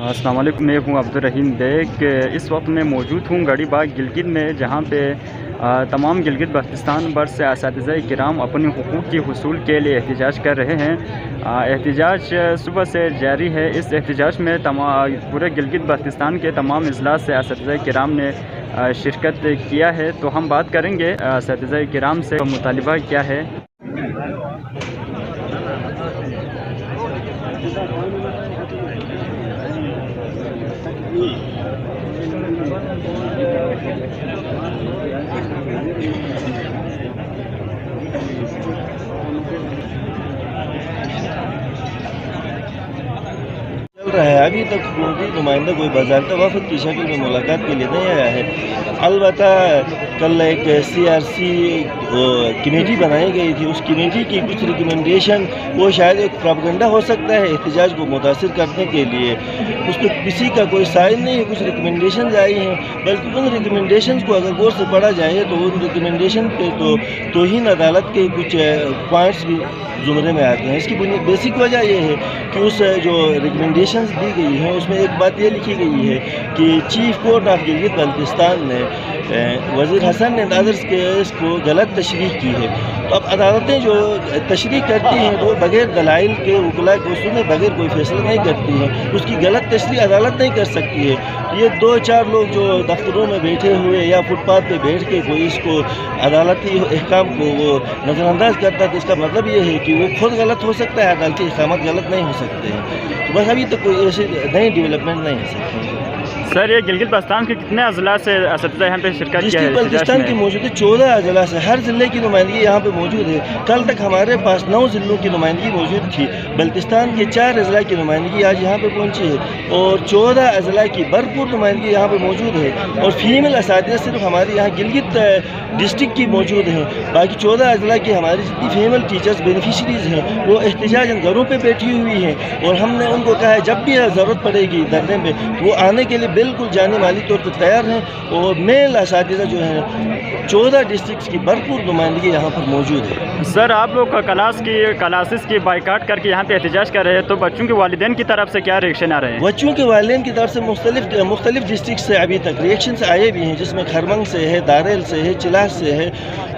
अस्सलाम वालेकुम। मैं हूँ अब्दुर्रहीम बेग। इस वक्त मैं मौजूद हूँ गढ़ी बाग गिलगित में, जहाँ पे तमाम गिलगित बल्तिस्तान भर से असातिज़ा किराम अपने हुकूक़ के हुसूल के लिए एहतजाज कर रहे हैं। एहतजाज सुबह से जारी है। इस एहतजाज में पूरे गिलगित बल्तिस्तान के तमाम अजला से असातिज़ा किराम ने शिरकत किया है। तो हम बात करेंगे असातिज़ा किराम से मुतालिबा क्या है। चल रहा है। अभी तक हुकूमती नुमाइंदा कोई बाज़ाब्ता वफ़द की शक्ल में मुलाकात के लिए नहीं आया है। अलबत्ता कल एक CRC कमेटी बनाई गई थी, उस कमेटी की कुछ रिकमेंडेशन वो शायद एक प्रोपेगेंडा हो सकता है एहतजाज को मुतासिर करने के लिए। उस पर किसी का कोई साइन नहीं है, कुछ रिकमेंडेशन आई हैं, बल्कि उन रिकमेंडेशन को अगर गौर से पढ़ा जाए तो उन रिकमेंडेशन पे तो तौहीन अदालत के कुछ पॉइंट्स भी ज़ुमरे में आते हैं। इसकी बेसिक वजह यह है कि उस जो रिकमेंडेशंस दी गई हैं उसमें एक बात ये लिखी गई है कि chief court of Gilgit Baltistan ने वज़ीर हसन एंड अदर्स केस को गलत तशरीह की है। तो अब अदालतें जो तशरीह करती हैं वो बग़ैर दलाइल के वकला को सुने बग़ैर कोई फैसला नहीं करती हैं, उसकी गलत तशरीह अदालत नहीं कर सकती है। ये 2-4 लोग जो दफ्तरों में बैठे हुए या फुटपाथ पे बैठ के कोई इसको अदालती अहकाम को वो नज़रअंदाज करता है, तो इसका मतलब ये है कि वो खुद गलत हो सकता है, अदालती अहकाम गलत नहीं हो सकते हैं। तो बस अभी तक कोई ऐसी नई डेवलपमेंट नहीं है सकती। सर, ये गिलगित बल्तिस्तान के कितने अजला से असातिज़ा यहाँ पे शिरकत किया है? बल्तिस्तान की मौजूद है 14 अजला से, हर ज़िले की नुमाइंदगी यहाँ पे मौजूद है। कल तक हमारे पास 9 ज़िलों की नुमाइंदगी मौजूद थी। बल्तिस्तान के 4 अजला की नुमाइंदगी आज यहाँ पे पहुँची है और 14 अजला की भरपूर नुमाइंदगी यहाँ पे मौजूद है। और फीमेल असातिज़ा सिर्फ हमारे यहाँ गिलगित डिस्ट्रिक्ट की मौजूद हैं। बाकी 14 अजला की हमारी जितनी फीमेल टीचर्स बेनिफिशरीज़ हैं वो एहतजाजन घरों पर बैठी हुई हैं, और हमने उनको कहा है जब भी ज़रूरत पड़ेगी धरने में तो वो आने के लिए बिल्कुल जाने माली तौर पर तैयार हैं। और मेल असातिज़ा जो हैं 14 डिस्ट्रिक्ट की भरपूर नुमाइंदगी यहाँ पर मौजूद है। सर, आप लोग क्लासेस की बाइकाट करके यहाँ पे एहतजाज कर रहे हैं, तो बच्चों के वालिदैन की तरफ से क्या रिएक्शन आ रहे हैं? बच्चों के वालिदैन की तरफ से मुख्तलिफ डिस्ट्रिक्ट से अभी तक रिएक्शन आए भी हैं, जिसमें खरमंग से है, दारेल से है, चिलास से है।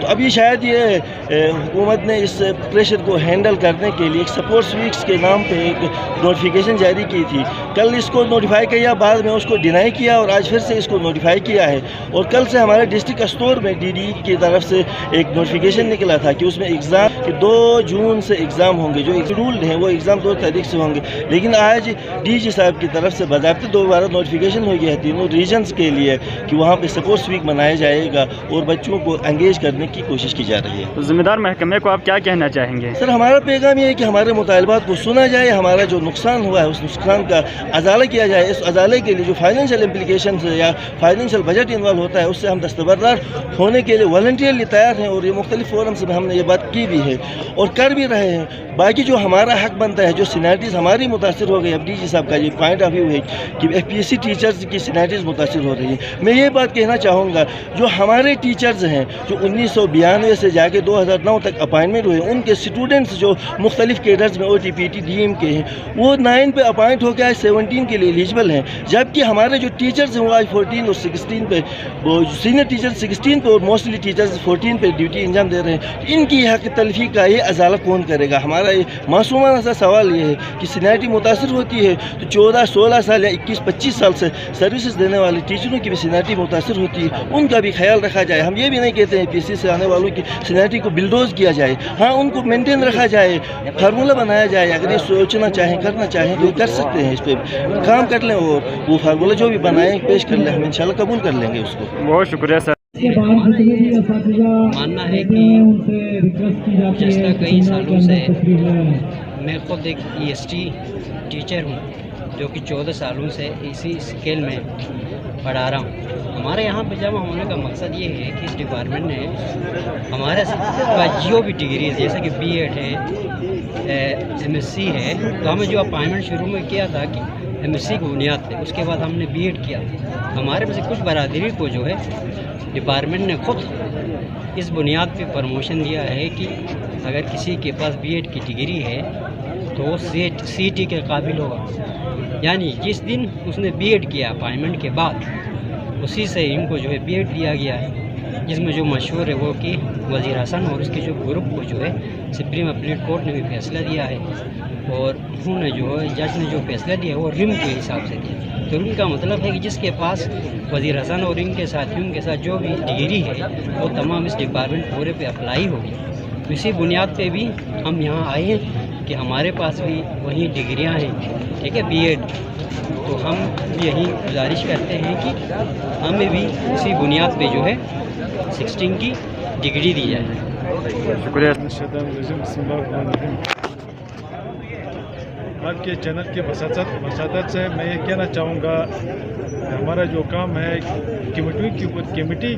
तो अभी शायद ये हुकूमत ने इस प्रेशर को हैंडल करने के लिए एक सपोर्ट्स वीक्स के नाम पे एक नोटिफिकेशन जारी की थी। कल इसको नोटिफाई किया, बाद में उसको डिनाई किया और आज फिर से इसको नोटिफाई किया है। और कल से हमारे डिस्ट्रिक्ट स्टोर में DD की तरफ से एक नोटिफिकेशन निकला था कि उसमें एग्ज़ाम कि 2 जून से एग्ज़ाम होंगे, जो रूल्ड हैं वो एग्ज़ाम 2 तारीख से होंगे। लेकिन आज DG साहब की तरफ से बाज़ाब्ते दोबारा नोटिफिकेशन हो गया है तीनों रीजन्स के लिए कि वहाँ पे सपोर्ट्स वीक मनाया जाएगा और बच्चों को एंगेज करने की कोशिश की जा रही है। तो ज़िम्मेदार महकमे को आप क्या कहना चाहेंगे? सर, हमारा पैगाम ये है कि हमारे मुतालबात को सुना जाए, हमारा जो नुकसान हुआ है उस नुकसान का अजाला किया जाए। इस अजाले के लिए जो फाइनेंशियल इम्प्लिकेशन है या फाइनेंशियल बजट इन्वॉल्व होता है उससे हम दस्तबरदार होने के लिए वॉलंटियरली तैयार हैं, और ये मुख्तलिफ फोरम्स में हमने ये बात की भी है और कर भी रहे हैं। बाकी जो हमारा हक बनता है, जो सीनियरिटीज़ हमारी मुतासिर हो गई, अब DG साहब का ये पॉइंट ऑफ व्यू है कि FPSC टीचर्स की सीनियरिटीज़ मुतासिर हो रही है। मैं ये बात कहना चाहूँगा, जो हमारे टीचर्स हैं जो 1992 से जाके 2009 तक अपॉइंटमेंट हुए, उनके स्टूडेंट्स जो मुख्तलिफ केडर्स में OTPT DM के हैं वो 9 पे अपॉइंट होकर आज 17 के लिए एलिजिबल हैं, जबकि हमारे जो टीचर्स हैं वो आज 14 और 16 पे, वो सीनियर टीचर्स 16 पे और मोस्टली टीचर्स 14 पे ड्यूटी अंजाम दे रहे हैं। तो इनकी हक तलफी का ये अजाला कौन करेगा? हमारा ये मासूमाना सा सवाल ये है कि सीनियरिटी मुतासर होती है तो 14-16 साल या 21-25 साल से सर्विसेज देने वाले टीचरों की भी सीनियरिटी मुतासर होती है, उनका भी ख्याल रखा जाए। हम ये भी नहीं कहते हैं PSC से आने वालों की सीनियरिटी को बिल्डोज किया जाए, हाँ उनको मेंटेन रखा जाए, फार्मूला बनाया जाए। अगर ये सोचना चाहें, करना चाहें तो ये कर सकते हैं, इस पर काम कर लें और वो फार्मूला जो भी बनाएं पेश कर लें, हम इंशाल्लाह कबूल कर लेंगे उसको। बहुत शुक्रिया सर। मानना है कि पिछले कई सालों से मैं खुद एक EST टीचर हूँ जो कि 14 सालों से इसी स्केल में पढ़ा रहा हूँ। हमारे यहाँ पे जमा होने का मकसद ये है कि इस डिपार्टमेंट ने हमारे जो भी डिग्री जैसे कि B.Ed है, MSc है, तो हमें जो अपॉइंटमेंट शुरू में किया था कि MSc की बुनियाद पे, उसके बाद हमने B.Ed किया। हमारे में से कुछ बरादरी को जो है डिपार्टमेंट ने खुद इस बुनियाद पे प्रमोशन दिया है कि अगर किसी के पास B.Ed की डिग्री है تو وہ سی ٹی کے قابل ہوگا. یعنی جس دن اس نے بی ایڈ کیا اپائنمنٹ کے بعد اسی سے ان کو جو ہے بی ایڈ دیا گیا ہے، جس میں جو مشہور ہے وہ کہ وزیر حسن اور اس کے جو گروپ کو جو ہے سپریم اپیلیٹ کورٹ نے بھی فیصلہ دیا ہے، اور انہوں نے جو ہے جج نے جو فیصلہ دیا ہے وہ رم کے حساب سے دیا. تو رم کا مطلب ہے کہ جس کے پاس وزیر حسن اور ان کے ساتھیوں کے ساتھ جو بھی ڈگری ہے وہ تمام اس ڈپارٹمنٹ پورے پہ اپلائی ہوگی. اسی بنیاد پہ بھی ہم یہاں آئے ہیں کہ ہمارے پاس بھی وہی ڈگریاں ہیں، ٹھیک ہے، بی ایڈ. تو ہم یہی گزارش کرتے ہیں کہ ہمیں بھی اسی بنیاد پہ جو ہے 16 کی ڈگری دی جائے. شکریہ. آپ کے چینل کی وساطت سے میں یہ کہنا چاہوں گا کہ ہمارا جو کام ہے کمیٹی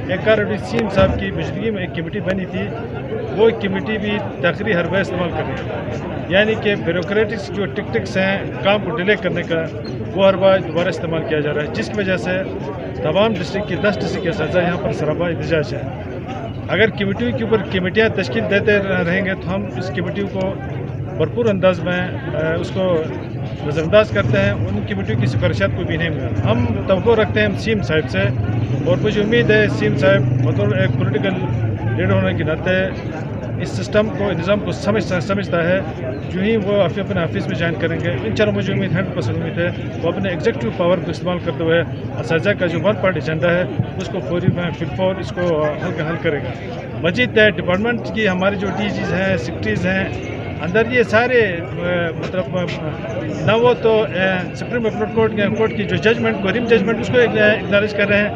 ایک سیم صاحب کی بجلی میں ایک کمیٹی بنی تھی، وہ کمیٹی بھی تاخیری حربہ استعمال کر رہی ہے. یعنی کہ بیوروکریٹکس جو ٹکٹکس ہیں کام کو ڈیلے کرنے کا، وہ حربہ دوبارہ استعمال کیا جا رہا ہے، جس کی وجہ سے تمام ڈسٹرکٹ کی 10 ڈسٹرکٹ کے ساتھ یہاں پر سرابہ احتجاج ہے. اگر کمیٹیوں کے اوپر کمیٹیاں تشکیل دیتے رہیں گے تو ہم اس کمیٹیوں کو بھرپور انداز میں اس کو نظر انداز کرتے ہیں. ان کمیٹیوں کی سفارشات کو بھی نہیں ملا. ہم توقع رکھتے ہیں سیم صاحب سے، اور مجھے امید ہے سیم صاحب بطور ایک پولیٹیکل لیڈر ہونے کے ناطے اس سسٹم کو، نظام کو سمجھتا ہے. جو ہی وہ اپنے آفس میں جوائن کریں گے انشاءاللہ مجھے امید 100% امید ہے وہ اپنے ایگزیکٹو پاور کو استعمال کرتے ہوئے اساتذہ کا جو ون پارٹ ایجنڈا ہے اس کو فوری فل اس کو حل کرے گا. مزید ڈپارٹمنٹ کی ہمارے جو ڈی جیز ہیں، سیکرٹریز ہیں اندر، یہ سارے مطلب نہ وہ تو سپریم اپیلیٹ کورٹ کی جو ججمنٹ کو رم ججمنٹ اس کو اگنالج کر رہے ہیں،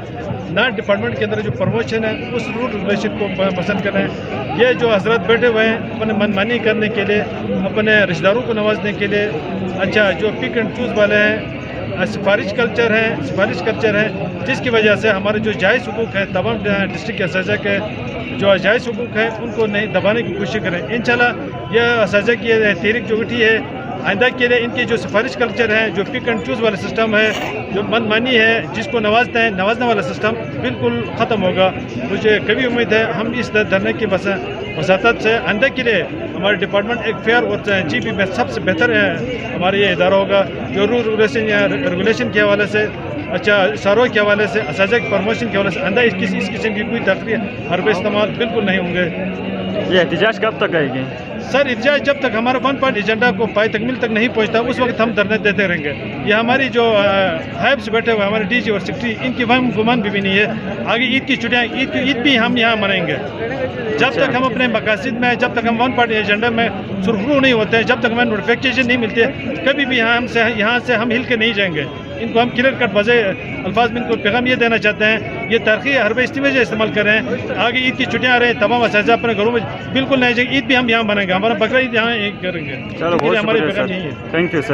نہ ڈپارٹمنٹ کے اندر جو پروموشن ہے اس رول ریگولیشن کو پسند کر رہے ہیں. یہ جو حضرات بیٹھے ہوئے ہیں اپنے منمانی کرنے کے لیے، اپنے رشتہ داروں کو نوازنے کے لیے، اچھا جو پک اینڈ چوز والے ہیں، سفارش کلچر ہے، جس کی وجہ سے ہمارے جو جائز حقوق ہیں تمام ڈسٹرکٹ کے اساتذہ کے جو جائز حقوق ہیں ان کو نہیں دبانے کی کوشش کریں. انشاءاللہ یہ اساتذہ کی تحریک جو اٹھی ہے آئندہ کے لیے ان کی جو سفارش کلچر ہے، جو پک اینڈ چوز والا سسٹم ہے، جو من مانی ہے، جس کو نوازنے والا سسٹم بالکل ختم ہوگا. مجھے کبھی امید ہے ہم اس دھرنے کی وساطت سے آئندہ کے لیے ہمارے ڈپارٹمنٹ ایک فیئر اور جی بی میں سب سے بہتر ہمارا یہ ادارہ ہوگا جو رول ریگولیشن کے حوالے سے، اچھا ساروں کے حوالے سے، اساتذہ کی پروموشن کے حوالے سے آئندہ اس قسم کی کوئی تقریر حربے استعمال بالکل نہیں ہوں گے. یہ احتجاج کب تک آئے گی؟ سر احتجاج جب تک ہمارا ون پارٹ ایجنڈا کو پائے تکمیل تک نہیں پہنچتا اس وقت ہم دھرنے دیتے رہیں گے. یہ ہماری جو ہائبس بیٹھے ہوئے ہمارے ڈی جی اور سیکرٹری ان کی وہم گمان بھی نہیں ہے. آگے عید کی چھٹیاں، عید بھی ہم یہاں منائیں گے. جب تک ہم اپنے مقاصد میں، جب تک ہم ون پارٹ ایجنڈا میں سرخرو نہیں ہوتے ہیں، جب تک ہمیں نوٹیفیکیشن نہیں ملتی ہے، کبھی بھی یہاں سے ہم ہل کے نہیں جائیں گے. ان کو ہم کلیئر کٹ واضح الفاظ میں ان کو پیغام یہ دینا چاہتے ہیں، یہ تاریخی حربے اس وجہ استعمال کر رہے ہیں. آگے عید کی چھٹیاں آ رہے ہیں، تمام اساتذہ اپنے گھروں میں بالکل نہیں جائیں گے. عید بھی ہم یہاں منائیں گے، ہمارا بقرعید یہاں کریں گے. چلو بہت شکریہ سر، تھینک یو سر.